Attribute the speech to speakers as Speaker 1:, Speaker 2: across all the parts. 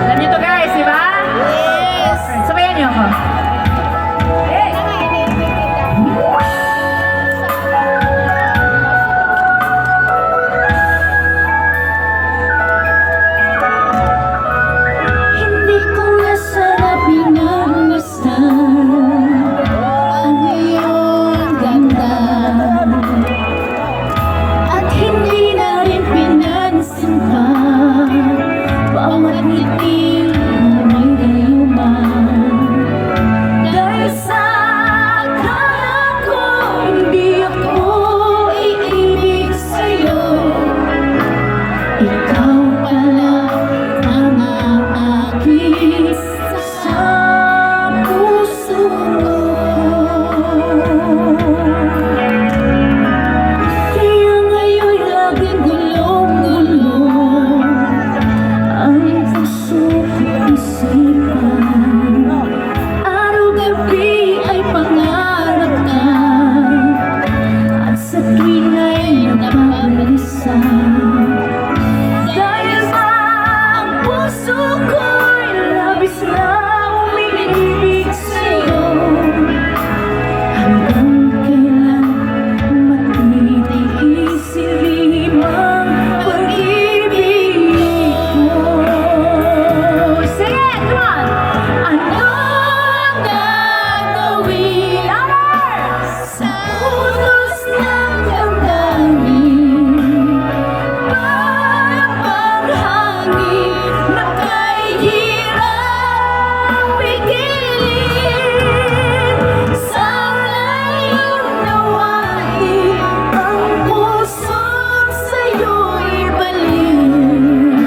Speaker 1: Alam niyo to guys, di ba? Yes! Sabayan niyo ako.
Speaker 2: Hindi ko masarap pinagmasdan ang iyong ganda, at hindi na rin pinansin pa bawat ngiti mo may gayuma. Dahil sa akala ko hindi ako iibig sa'yo, ikaw pala ang aakit sa puso ko. Kaya ngayon laging gulong-gulong ang puso ko isipan. Araw-gabi ay pangarap na, at sa tuwing ay napapalisan. Dahil ba ang puso ko'y labis na umiibig sa'yo, hanggang kailan matitiis ang pag-ibig ko? Sige, come on! Anong gagawin sa utos ng damdamin? Para bang hangin na kahirap pigilin? Sana'y unawain ang puso't sa'yo'y balik.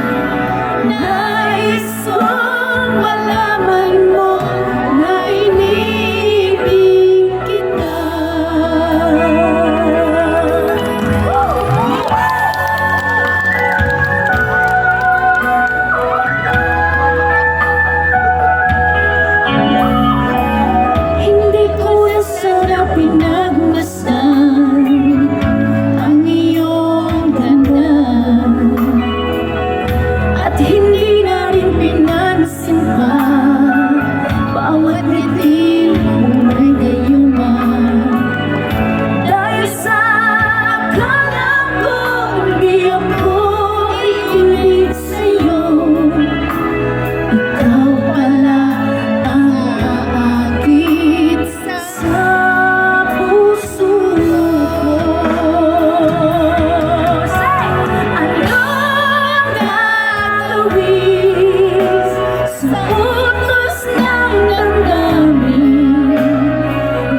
Speaker 2: Nais kong malaman mo na iniibig kita. Hindi ko nasarap pinagmasdan ang iyong ganda, at hindi na rin pinansin pa bawat ngiti mo may gayuma. Dahil sa akala ko hindi ako iibig sa'yo, ikaw pala ang aakit sa puso ko. Anong gagawin sa utos ng damdamin?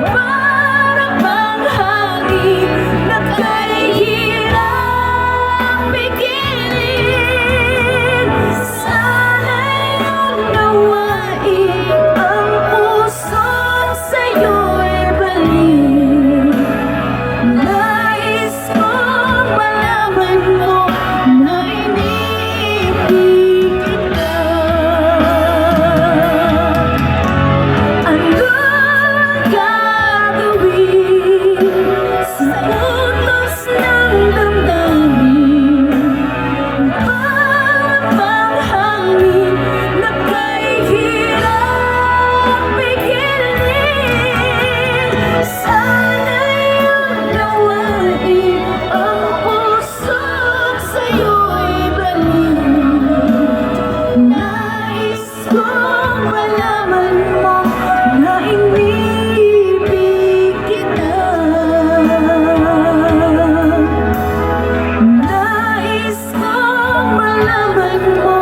Speaker 2: Para bang hangin na kahirap pigilin? Sana'y unawain ang puso't sa'yo'y balik. Nais kong malaman mo na iniibig kita. Anong gagawin sa utos ng damdamin? Para bang hangin na kahirap pigilin? Sana'y unawain ang puso't sa'yo'y balik. Nais kong malaman mo na iniibig kita. Nais kong malaman mo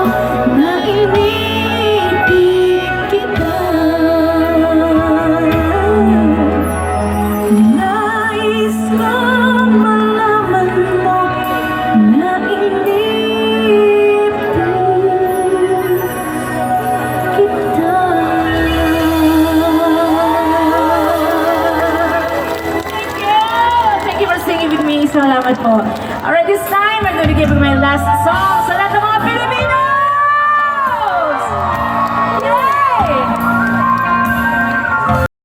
Speaker 2: na iniibig kita. Nais kong malaman mo na iniibig kita.
Speaker 1: Thank you for singing with me. Salamat po. Alright, this time, we're going to give you my last song sa lahat ng mga Pilipino!